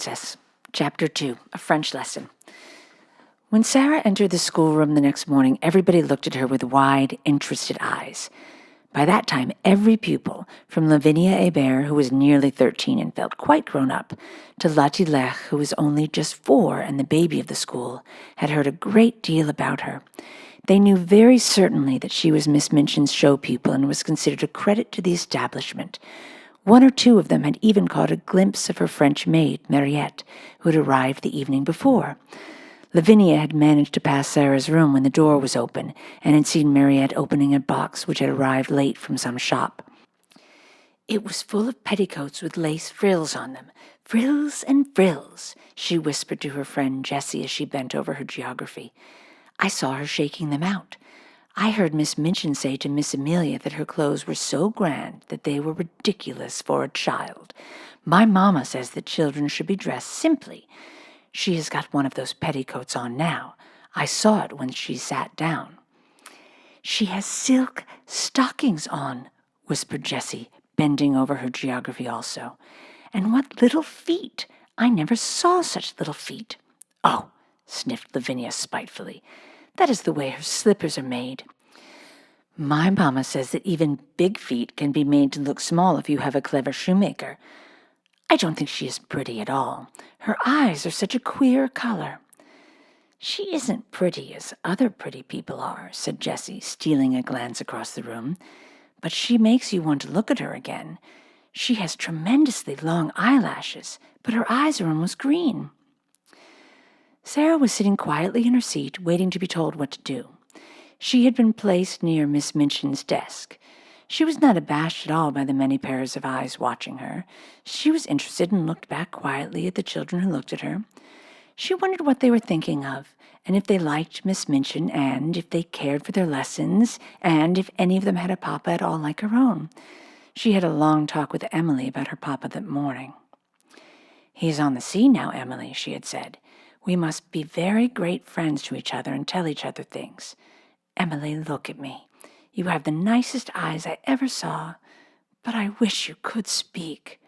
Princess. Chapter 2, A French Lesson. When Sara entered the schoolroom the next morning, everybody looked at her with wide, interested eyes. By that time, every pupil, from Lavinia Hébert, who was nearly 13 and felt quite grown up, to Lottie Lech, who was only just 4 and the baby of the school, had heard a great deal about her. They knew very certainly that she was Miss Minchin's show pupil and was considered a credit to the establishment. One or two of them had even caught a glimpse of her French maid, Mariette, who had arrived the evening before. Lavinia had managed to pass Sara's room when the door was open, and had seen Mariette opening a box which had arrived late from some shop. It was full of petticoats with lace frills on them. "Frills and frills," she whispered to her friend Jessie as she bent over her geography. I saw her shaking them out. I heard Miss Minchin say to Miss Amelia that her clothes were so grand that they were ridiculous for a child. My mamma says that children should be dressed simply. She has got one of those petticoats on now. I saw it when she sat down. "She has silk stockings on," whispered Jessie, bending over her geography also. "And what little feet! I never saw such little feet." "Oh," sniffed Lavinia spitefully. "That is the way her slippers are made." "My mamma says that even big feet can be made to look small if you have a clever shoemaker. I don't think she is pretty at all. Her eyes are such a queer color." "She isn't pretty as other pretty people are," said Jessie, stealing a glance across the room. "But she makes you want to look at her again. She has tremendously long eyelashes, but her eyes are almost green." Sara was sitting quietly in her seat, waiting to be told what to do. She had been placed near Miss Minchin's desk. She was not abashed at all by the many pairs of eyes watching her. She was interested and looked back quietly at the children who looked at her. She wondered what they were thinking of, and if they liked Miss Minchin, and if they cared for their lessons, and if any of them had a papa at all like her own. She had a long talk with Emily about her papa that morning. "He is on the sea now, Emily," she had said. "We must be very great friends to each other and tell each other things. Emily, look at me. You have the nicest eyes I ever saw, but I wish you could speak."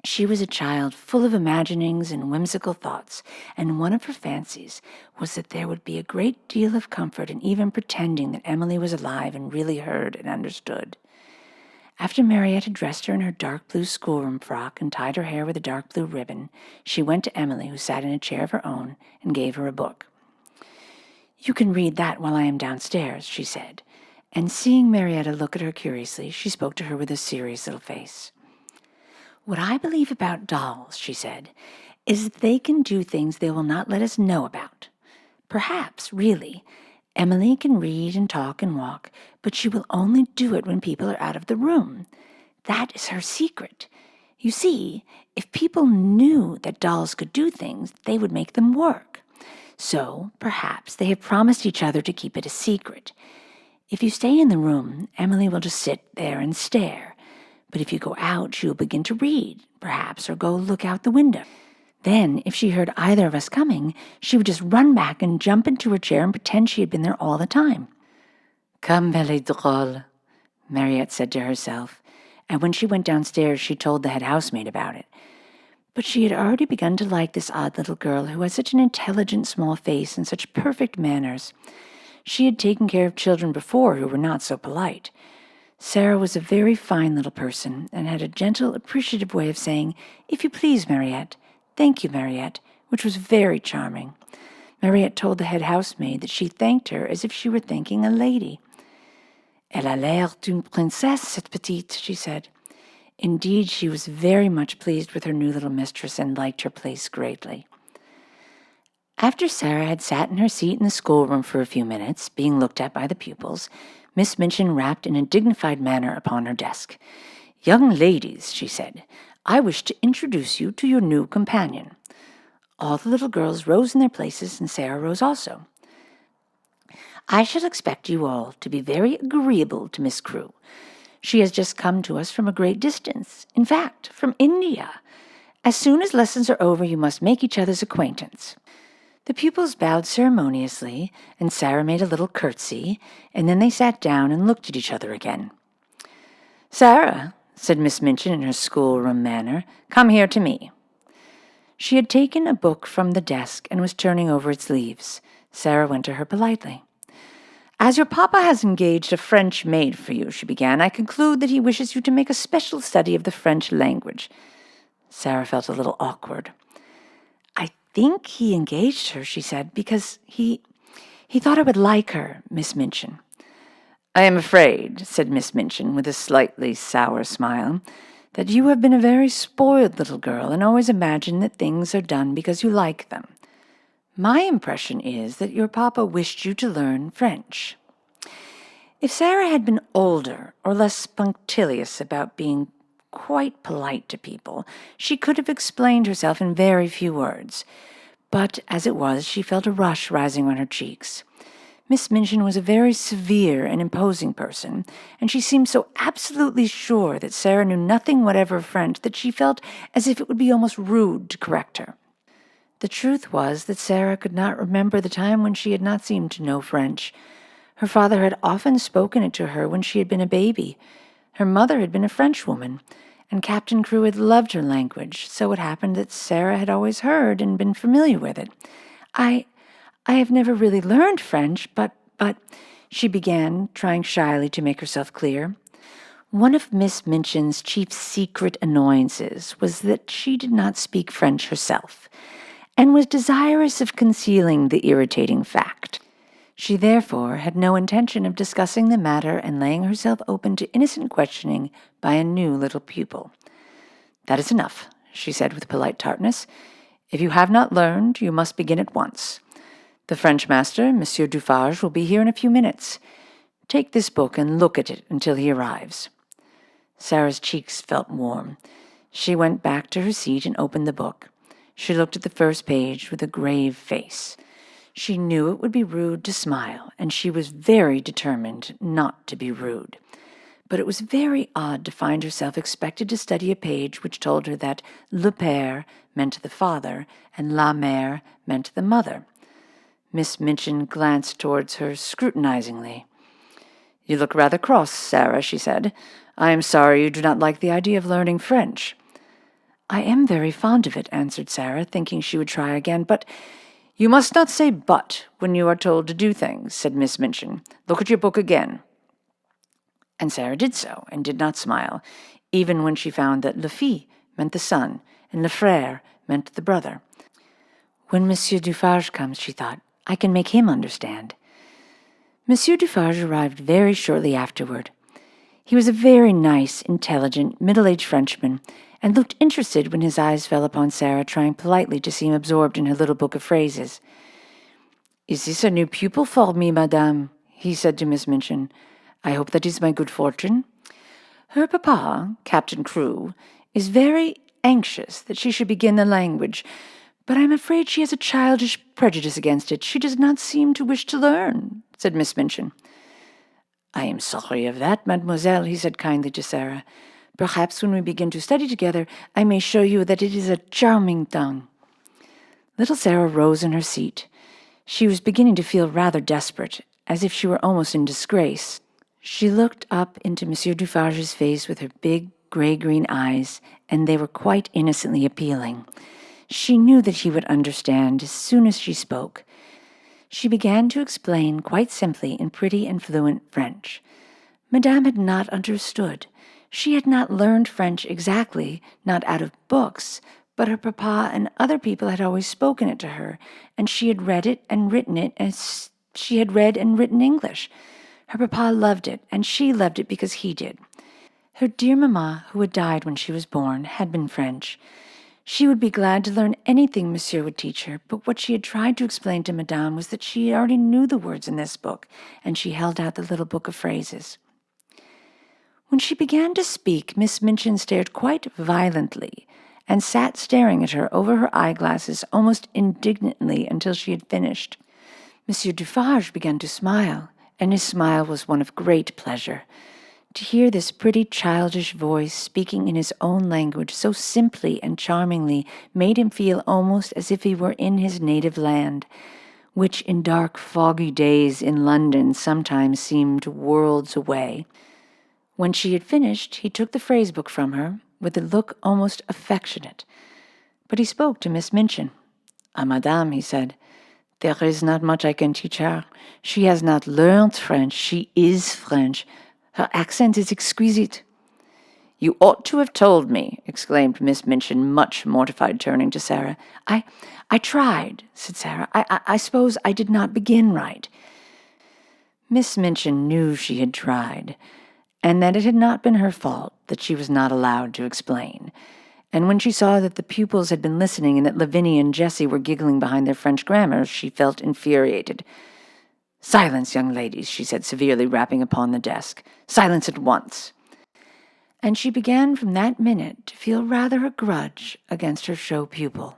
She was a child full of imaginings and whimsical thoughts, and one of her fancies was that there would be a great deal of comfort in even pretending that Emily was alive and really heard and understood. After Mariette had dressed her in her dark blue schoolroom frock and tied her hair with a dark blue ribbon, she went to Emily, who sat in a chair of her own, and gave her a book. "You can read that while I am downstairs," she said, and seeing Marietta look at her curiously, she spoke to her with a serious little face. "What I believe about dolls," she said, "is that they can do things they will not let us know about. Perhaps, really, Emily can read and talk and walk, but she will only do it when people are out of the room. That is her secret. You see, if people knew that dolls could do things, they would make them work. So, perhaps, they have promised each other to keep it a secret. If you stay in the room, Emily will just sit there and stare. But if you go out, she will begin to read, perhaps, or go look out the window. Then, if she heard either of us coming, she would just run back and jump into her chair and pretend she had been there all the time." "Comme elle est drôle," Mariette said to herself, and when she went downstairs, she told the head housemaid about it. But she had already begun to like this odd little girl who had such an intelligent small face and such perfect manners. She had taken care of children before who were not so polite. Sara was a very fine little person and had a gentle, appreciative way of saying, "If you please, Mariette. Thank you, Mariette," which was very charming. Mariette told the head housemaid that she thanked her as if she were thanking a lady. "Elle a l'air d'une princesse, cette petite," she said. Indeed, she was very much pleased with her new little mistress and liked her place greatly. After Sara had sat in her seat in the schoolroom for a few minutes, being looked at by the pupils, Miss Minchin rapped in a dignified manner upon her desk. "Young ladies," she said, "I wish to introduce you to your new companion." All the little girls rose in their places, and Sara rose also. "I shall expect you all to be very agreeable to Miss Crewe. She has just come to us from a great distance, in fact, from India. As soon as lessons are over, you must make each other's acquaintance." The pupils bowed ceremoniously, and Sara made a little curtsy, and then they sat down and looked at each other again. "Sara," said Miss Minchin in her schoolroom manner, "come here to me." She had taken a book from the desk and was turning over its leaves. Sara went to her politely. "As your papa has engaged a French maid for you," she began, "I conclude that he wishes you to make a special study of the French language." Sara felt a little awkward. "I think he engaged her," she said, "because he thought I would like her, Miss Minchin." "I am afraid," said Miss Minchin with a slightly sour smile, "that you have been a very spoiled little girl and always imagine that things are done because you like them. My impression is that your papa wished you to learn French." If Sara had been older or less punctilious about being quite polite to people, she could have explained herself in very few words. But as it was, she felt a rush rising on her cheeks. Miss Minchin was a very severe and imposing person, and she seemed so absolutely sure that Sara knew nothing whatever of French that she felt as if it would be almost rude to correct her. The truth was that Sara could not remember the time when she had not seemed to know French. Her father had often spoken it to her when she had been a baby. Her mother had been a Frenchwoman, and Captain Crewe had loved her language, so it happened that Sara had always heard and been familiar with it. I have never really learned French, but, she began, trying shyly to make herself clear. One of Miss Minchin's chief secret annoyances was that she did not speak French herself, and was desirous of concealing the irritating fact. She therefore had no intention of discussing the matter and laying herself open to innocent questioning by a new little pupil. "That is enough," she said with polite tartness. "If you have not learned, you must begin at once. The French master, Monsieur Dufarge, will be here in a few minutes. Take this book and look at it until he arrives." Sara's cheeks felt warm. She went back to her seat and opened the book. She looked at the first page with a grave face. She knew it would be rude to smile, and she was very determined not to be rude. But it was very odd to find herself expected to study a page which told her that le père meant the father and la mère meant the mother. Miss Minchin glanced towards her scrutinizingly. "You look rather cross, Sara," she said. "I am sorry you do not like the idea of learning French." "I am very fond of it," answered Sara, thinking she would try again, "but—" "You must not say 'but' when you are told to do things," said Miss Minchin. "Look at your book again." And Sara did so, and did not smile, even when she found that le fils meant the son, and le frère meant the brother. "When Monsieur Dufarge comes," she thought, "I can make him understand." Monsieur Dufarge arrived very shortly afterward. He was a very nice, intelligent, middle-aged Frenchman, and looked interested when his eyes fell upon Sara, trying politely to seem absorbed in her little book of phrases. "Is this a new pupil for me, madame?" he said to Miss Minchin. "I hope that is my good fortune. Her papa, Captain Crewe, is very anxious that she should begin the language, but I am afraid she has a childish prejudice against it. She does not seem to wish to learn," said Miss Minchin. "I am sorry of that, mademoiselle," he said kindly to Sara. "Perhaps when we begin to study together, I may show you that it is a charming tongue." Little Sara rose in her seat. She was beginning to feel rather desperate, as if she were almost in disgrace. She looked up into Monsieur Dufarge's face with her big, gray-green eyes, and they were quite innocently appealing. She knew that he would understand as soon as she spoke. She began to explain quite simply in pretty and fluent French. Madame had not understood. She had not learned French exactly, not out of books, but her papa and other people had always spoken it to her, and she had read it and written it as she had read and written English. Her papa loved it, and she loved it because he did. Her dear mamma, who had died when she was born, had been French. She would be glad to learn anything Monsieur would teach her, but what she had tried to explain to Madame was that she already knew the words in this book, and she held out the little book of phrases. When she began to speak, Miss Minchin stared quite violently, and sat staring at her over her eyeglasses almost indignantly until she had finished. Monsieur Dufarge began to smile, and his smile was one of great pleasure. To hear this pretty childish voice speaking in his own language so simply and charmingly made him feel almost as if he were in his native land, which in dark, foggy days in London sometimes seemed worlds away. When she had finished, he took the phrase book from her with a look almost affectionate. But he spoke to Miss Minchin. "Ah, madame," he said, "there is not much I can teach her. She has not learned French. She is French. Her accent is exquisite." "You ought to have told me," exclaimed Miss Minchin, much mortified, turning to Sara. I tried," said Sara. I suppose I did not begin right." Miss Minchin knew she had tried, and that it had not been her fault that she was not allowed to explain. And when she saw that the pupils had been listening and that Lavinia and Jessie were giggling behind their French grammar, she felt infuriated. "Silence, young ladies," she said severely, rapping upon the desk. "Silence at once." And she began from that minute to feel rather a grudge against her show pupil.